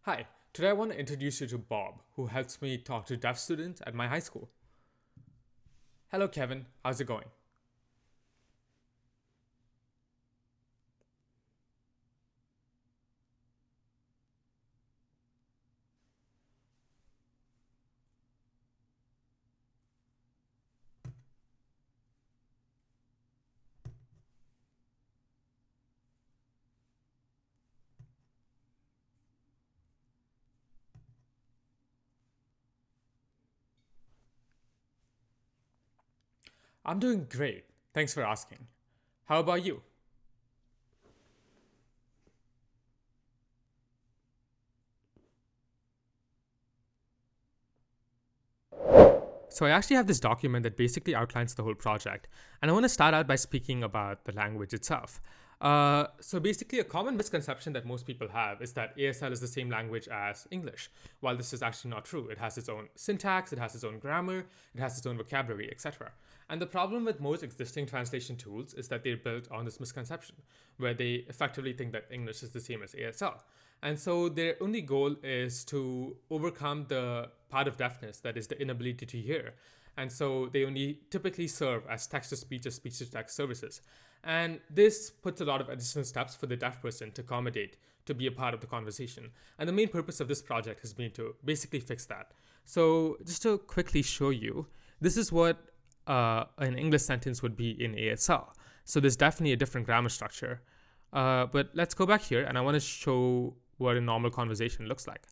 Hi, today I want to introduce you to Bob, who helps me talk to deaf students at my high school. Hello, Kevin. How's it going? I'm doing great. Thanks for asking. How about you? So I actually have this document that basically outlines the whole project, and I want to start out by speaking about the language itself. So basically, a common misconception that most people have is that ASL is the same language as English, while this is actually not true. It has its own syntax, it has its own grammar, it has its own vocabulary, etc. And the problem with most existing translation tools is that they're built on this misconception, where they effectively think that English is the same as ASL. And so their only goal is to overcome the part of deafness that is the inability to hear. And so they only typically serve as text to speech or speech to text services. And this puts a lot of additional steps for the deaf person to accommodate to be a part of the conversation. And the main purpose of this project has been to basically fix that. So just to quickly show you, this is what an English sentence would be in ASL. So there's definitely a different grammar structure. But let's go back here and I want to show what a normal conversation looks like.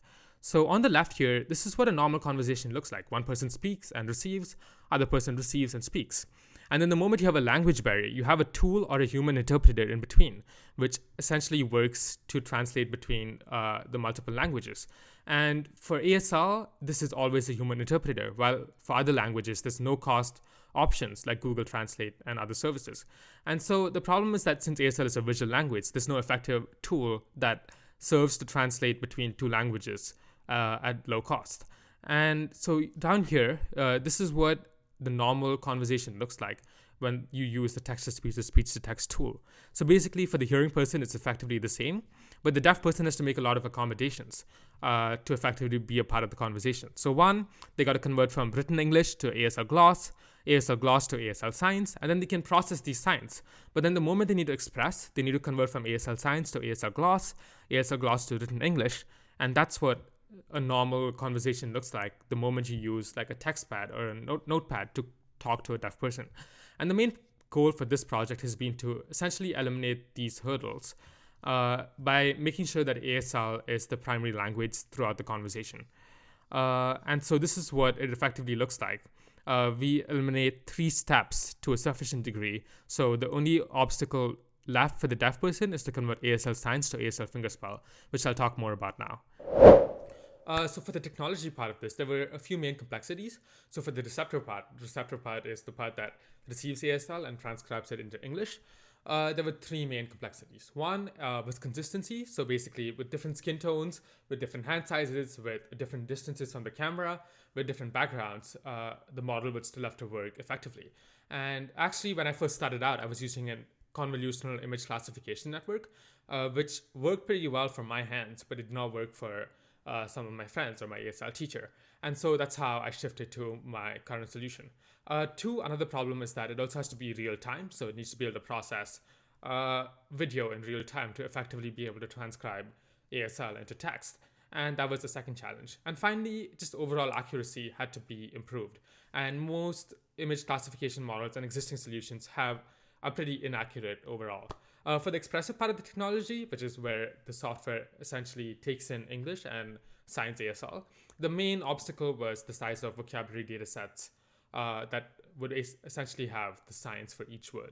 So on the left here, this is what a normal conversation looks like. One person speaks and receives, other person receives and speaks. And then the moment you have a language barrier, you have a tool or a human interpreter in between, which essentially works to translate between the multiple languages. And for ASL, this is always a human interpreter, while for other languages, there's no cost options like Google Translate and other services. And so the problem is that since ASL is a visual language, there's no effective tool that serves to translate between two languages at low cost. And so down here, this is what the normal conversation looks like when you use the text-to-speech or speech-to-text tool. So basically, for the hearing person, it's effectively the same, but the deaf person has to make a lot of accommodations to effectively be a part of the conversation. So one, they got to convert from written English to ASL gloss to ASL signs, and then they can process these signs. But then the moment they need to express, they need to convert from ASL signs to ASL gloss to written English, and that's what a normal conversation looks like the moment you use like a text pad or a notepad to talk to a deaf person. And the main goal for this project has been to essentially eliminate these hurdles by making sure that ASL is the primary language throughout the conversation. And so this is what it effectively looks like. We eliminate 3 steps to a sufficient degree. So the only obstacle left for the deaf person is to convert ASL signs to ASL fingerspell, which I'll talk more about now. So for the technology part of this, there were a few main complexities. So for the receptor part is the part that receives ASL and transcribes it into English. There were 3 main complexities. One was consistency. So basically with different skin tones, with different hand sizes, with different distances from the camera, with different backgrounds, the model would still have to work effectively. And actually, when I first started out, I was using a convolutional image classification network, which worked pretty well for my hands, but it did not work for some of my friends or my ASL teacher. And so that's how I shifted to my current solution. 2, another problem is that it also has to be real time. So it needs to be able to process video in real time to effectively be able to transcribe ASL into text. And that was the second challenge. And finally, just overall accuracy had to be improved. And most image classification models and existing solutions are pretty inaccurate overall. For the expressive part of the technology, which is where the software essentially takes in English and signs ASL, the main obstacle was the size of vocabulary data sets that would essentially have the signs for each word.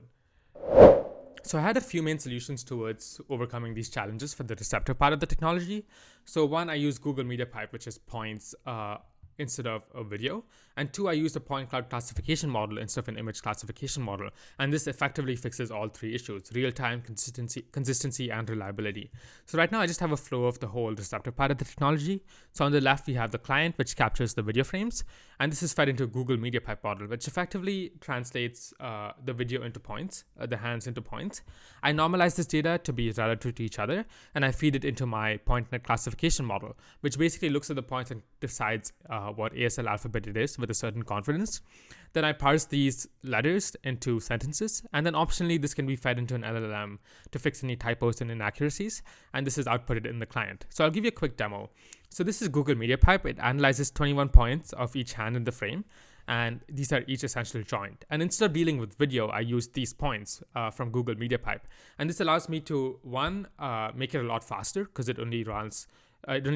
So I had a few main solutions towards overcoming these challenges for the receptor part of the technology. So one, I use Google Mediapipe, which is points instead of a video. And 2, I used a point cloud classification model instead of an image classification model. And this effectively fixes all 3 issues: real-time, consistency, and reliability. So right now I just have a flow of the whole receptive part of the technology. So on the left, we have the client, which captures the video frames. And this is fed into a Google mediapipe model, which effectively translates the video into points, the hands into points. I normalize this data to be relative to each other, and I feed it into my point net classification model, which basically looks at the points and decides what ASL alphabet it is with a certain confidence. Then I parse these letters into sentences, and then optionally this can be fed into an LLM to fix any typos and inaccuracies, and this is outputted in the client. So I'll give you a quick demo. So this is Google mediapipe. It analyzes 21 points of each hand in the frame, and these are each essentially joined. And instead of dealing with video, I use these points from Google mediapipe, and this allows me to, one, make it a lot faster because it only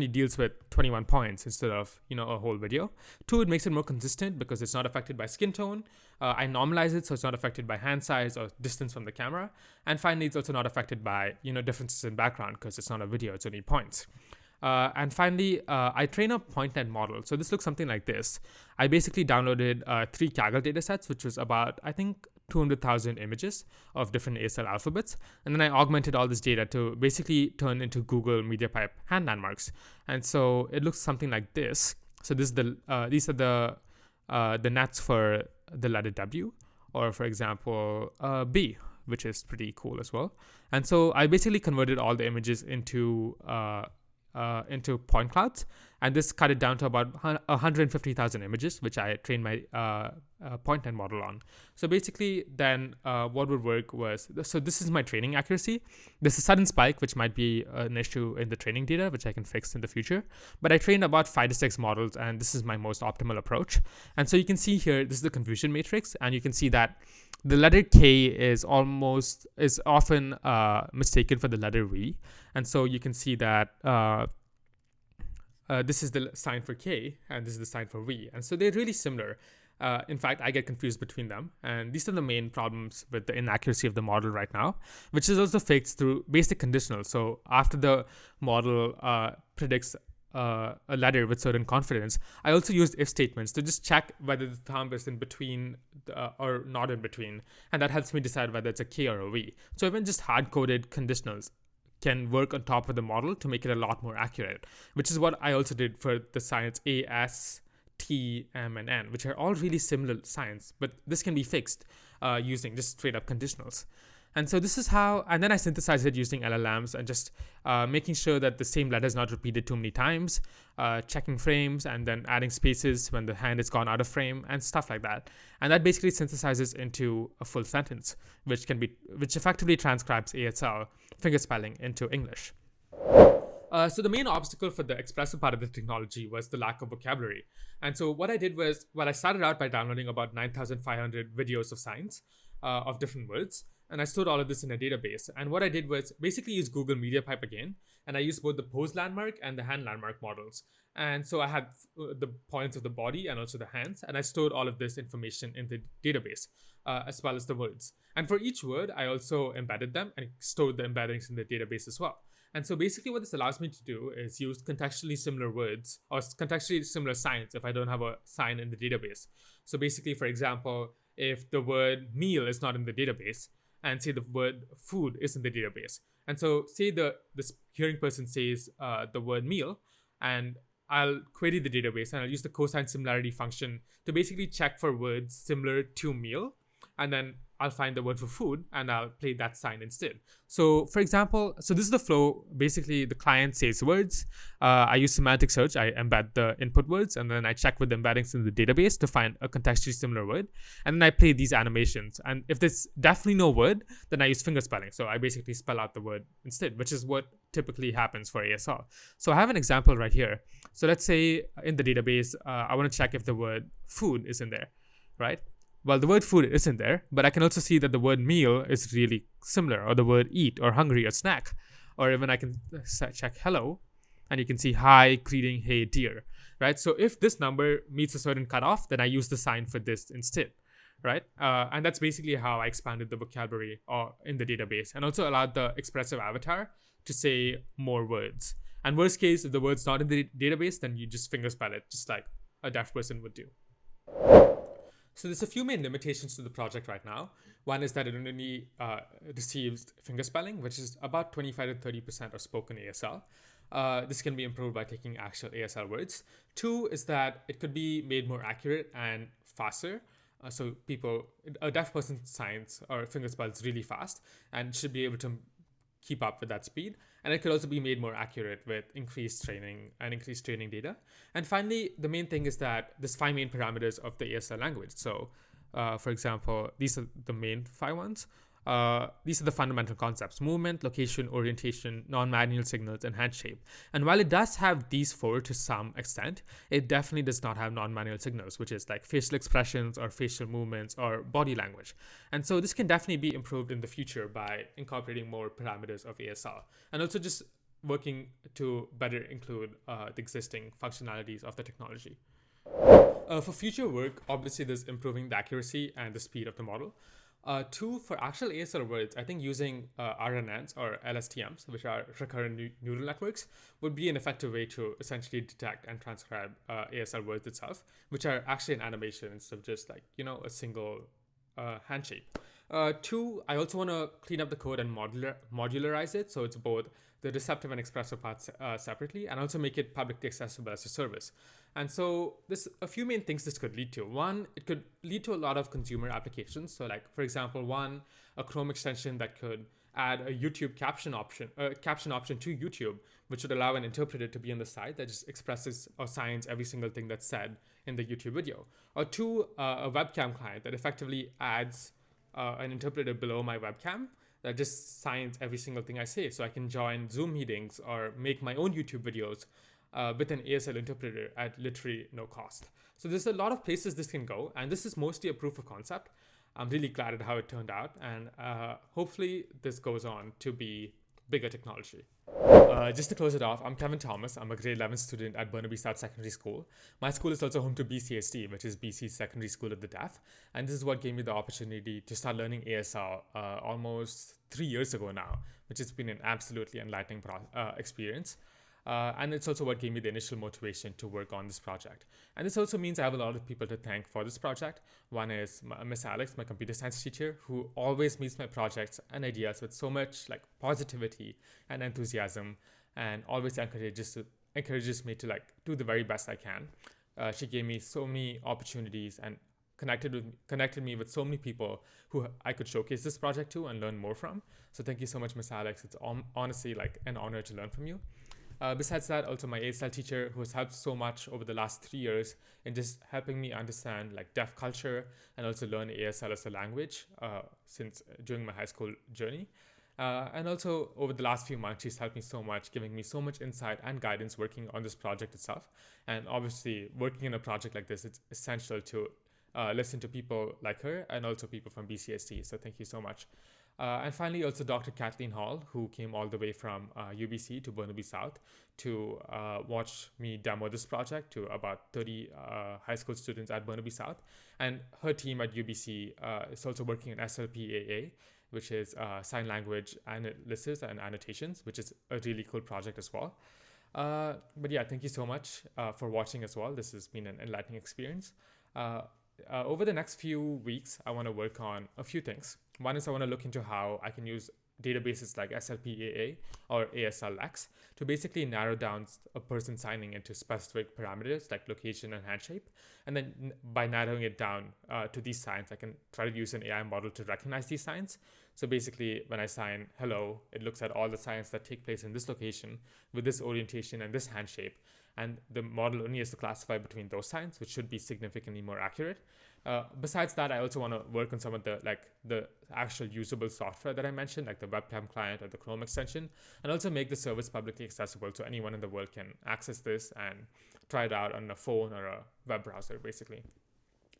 deals with 21 points instead of a whole video. 2, it makes it more consistent because it's not affected by skin tone. I normalize it so it's not affected by hand size or distance from the camera. And finally, it's also not affected by differences in background because it's not a video, it's only points. And finally, I train a point net model. So this looks something like this. I basically downloaded 3 Kaggle datasets, which was about, I think, 200,000 images of different ASL alphabets. And then I augmented all this data to basically turn into Google mediapipe hand landmarks. And so it looks something like this. So this is these are the nets for the letter W, or for example, B, which is pretty cool as well. And so I basically converted all the images into point clouds, and this cut it down to about 150,000 images, which I trained my point net model on. So basically then what would work was, so this is my training accuracy. There's a sudden spike, which might be an issue in the training data, which I can fix in the future. But I trained about 5 to 6 models, and this is my most optimal approach. And so you can see here, this is the confusion matrix, and you can see that the letter K is often mistaken for the letter V. And so you can see that this is the sign for K, and this is the sign for V. And so they're really similar. In fact, I get confused between them. And these are the main problems with the inaccuracy of the model right now, which is also fixed through basic conditionals. So after the model predicts a letter with certain confidence, I also used if statements to just check whether the thumb is in between or not in between. And that helps me decide whether it's a K or a V. So even just hard-coded conditionals can work on top of the model to make it a lot more accurate, which is what I also did for the signs A, S, T, M, and N, which are all really similar signs, but this can be fixed using just straight up conditionals. And so this is how, and then I synthesize it using LLMs and just making sure that the same letter is not repeated too many times, checking frames, and then adding spaces when the hand is gone out of frame and stuff like that. And that basically synthesizes into a full sentence, which effectively transcribes ASL fingerspelling into English. So the main obstacle for the expressive part of the technology was the lack of vocabulary. And so what I did was, I started out by downloading about 9,500 videos of signs of different words. And I stored all of this in a database. And what I did was basically use Google mediapipe again. And I used both the pose landmark and the hand landmark models. And so I had the points of the body and also the hands. And I stored all of this information in the database, as well as the words. And for each word, I also embedded them and stored the embeddings in the database as well. And so basically what this allows me to do is use contextually similar words or contextually similar signs if I don't have a sign in the database. So basically, for example, if the word meal is not in the database, and say the word food is in the database. And so say this hearing person says the word meal, and I'll query the database and I'll use the cosine similarity function to basically check for words similar to meal. And then I'll find the word for food and I'll play that sign instead. So for example, so this is the flow. Basically the client says words. I use semantic search. I embed the input words and then I check with the embeddings in the database to find a contextually similar word. And then I play these animations. And if there's definitely no word, then I use finger spelling. So I basically spell out the word instead, which is what typically happens for ASL. So I have an example right here. So let's say in the database, I want to check if the word food is in there, right? Well, the word food isn't there, but I can also see that the word meal is really similar, or the word eat or hungry or snack. Or even I can check hello, and you can see hi, greeting, hey, dear, right? So if this number meets a certain cutoff, then I use the sign for this instead, right? And that's basically how I expanded the vocabulary in the database and also allowed the expressive avatar to say more words. And worst case, if the word's not in the database, then you just fingerspell it, just like a deaf person would do. So there's a few main limitations to the project right now. One is that it only receives fingerspelling, which is about 25 to 30% of spoken ASL. This can be improved by taking actual ASL words. Two is that it could be made more accurate and faster. So a deaf person signs or fingerspells really fast and should be able to keep up with that speed. And it could also be made more accurate with increased training data. And finally, the main thing is that there's 5 main parameters of the ASL language. So, for example, these are the main 5 ones. These are the fundamental concepts: movement, location, orientation, non-manual signals, and hand shape. And while it does have these 4 to some extent, it definitely does not have non-manual signals, which is like facial expressions or facial movements or body language. And so this can definitely be improved in the future by incorporating more parameters of ASL, and also just working to better include the existing functionalities of the technology. For future work, obviously there's improving the accuracy and the speed of the model. Two, for actual ASL words, I think using RNNs or LSTMs, which are recurrent neural networks, would be an effective way to essentially detect and transcribe ASL words itself, which are actually an animation instead of just like, a single handshake. Two, I also want to clean up the code and modularize it so it's both the receptive and expressive parts separately, and also make it publicly accessible as a service. And so there's a few main things this could lead to. One, it could lead to a lot of consumer applications. So like, for example, a Chrome extension that could add a YouTube caption option to YouTube, which would allow an interpreter to be on the side that just expresses or signs every single thing that's said in the YouTube video. Or two, a webcam client that effectively adds an interpreter below my webcam that just signs every single thing I say. So I can join Zoom meetings or make my own YouTube videos with an ASL interpreter at literally no cost. So there's a lot of places this can go, and this is mostly a proof of concept. I'm really glad at how it turned out, and hopefully this goes on to be bigger technology. Just to close it off, I'm Kevin Thomas. I'm a grade 11 student at Burnaby South Secondary School. My school is also home to BCSD, which is BC's Secondary School of the Deaf, and this is what gave me the opportunity to start learning ASL almost 3 years ago now, which has been an absolutely enlightening experience. And it's also what gave me the initial motivation to work on this project. And this also means I have a lot of people to thank for this project. One is Miss Alex, my computer science teacher, who always meets my projects and ideas with so much like positivity and enthusiasm, and always encourages me to like do the very best I can. She gave me so many opportunities and connected me with so many people who I could showcase this project to and learn more from. So thank you so much, Miss Alex. It's honestly like an honor to learn from you. Besides that, also my ASL teacher, who has helped so much over the last 3 years in just helping me understand like deaf culture and also learn ASL as a language since during my high school journey. And also over the last few months, she's helped me so much, giving me so much insight and guidance working on this project itself. And obviously working in a project like this, it's essential to listen to people like her and also people from BCSD. So thank you so much. And finally, also Dr. Kathleen Hall, who came all the way from UBC to Burnaby South to watch me demo this project to about 30 high school students at Burnaby South. And her team at UBC is also working on SLPAA, which is sign language analysis and annotations, which is a really cool project as well. But yeah, thank you so much for watching as well. This has been an enlightening experience. Over the next few weeks, I want to work on a few things. One is I want to look into how I can use databases like SLPAA or ASLX to basically narrow down a person signing into specific parameters like location and hand shape. And then by narrowing it down to these signs, I can try to use an AI model to recognize these signs. So basically, when I sign hello, it looks at all the signs that take place in this location with this orientation and this hand shape. And the model only has to classify between those signs, which should be significantly more accurate. Besides that, I also want to work on some of the actual usable software that I mentioned, like the webcam client or the Chrome extension, and also make the service publicly accessible so anyone in the world can access this and try it out on a phone or a web browser, basically.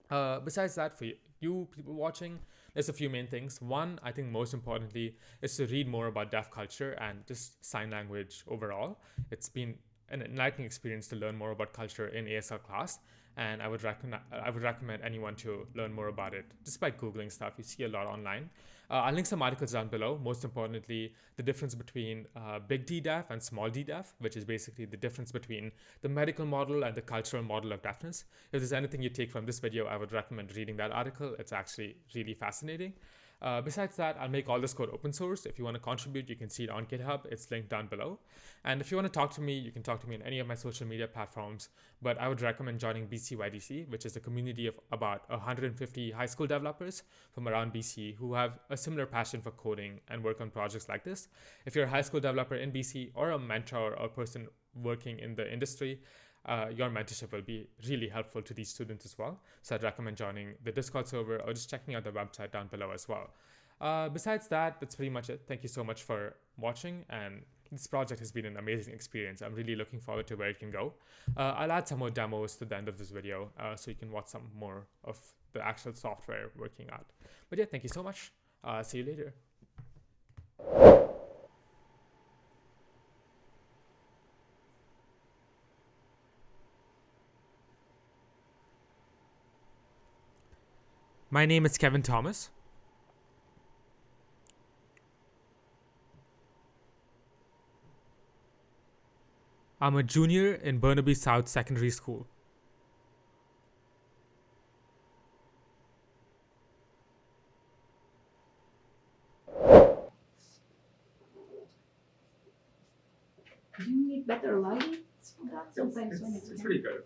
Besides that, for you people watching, there's a few main things. One, I think most importantly, is to read more about deaf culture and just sign language overall. It's been an enlightening experience to learn more about culture in ASL class, and I would recommend anyone to learn more about it just by Googling stuff. You see a lot online. I'll link some articles down below. Most importantly, the difference between big D deaf and small D deaf, which is basically the difference between the medical model and the cultural model of deafness. If there's anything you take from this video, I would recommend reading that article. It's actually really fascinating. Besides that, I'll make all this code open source. If you want to contribute, you can see it on GitHub. It's linked down below. And if you want to talk to me, you can talk to me on any of my social media platforms. But I would recommend joining BCYDC, which is a community of about 150 high school developers from around BC who have a similar passion for coding and work on projects like this. If you're a high school developer in BC or a mentor or a person working in the industry, your mentorship will be really helpful to these students as well. So I'd recommend joining the Discord server or just checking out the website down below as well. Besides that, that's pretty much it. Thank you so much for watching, and this project has been an amazing experience. I'm really looking forward to where it can go. I'll add some more demos to the end of this video so you can watch some more of the actual software working out. But yeah, thank you so much. See you later. My name is Kevin Thomas. I'm a junior in Burnaby South Secondary School. Do you need better lighting? Sometimes when It's pretty good.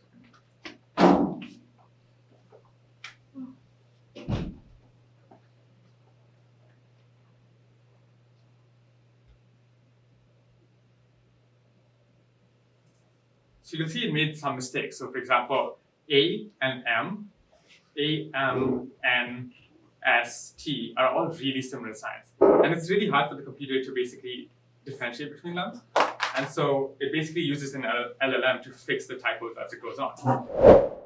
So you can see it made some mistakes. So for example, A and M, A, M, N, S, T are all really similar signs. And it's really hard for the computer to basically differentiate between them. And so it basically uses an LLM to fix the typos as it goes on.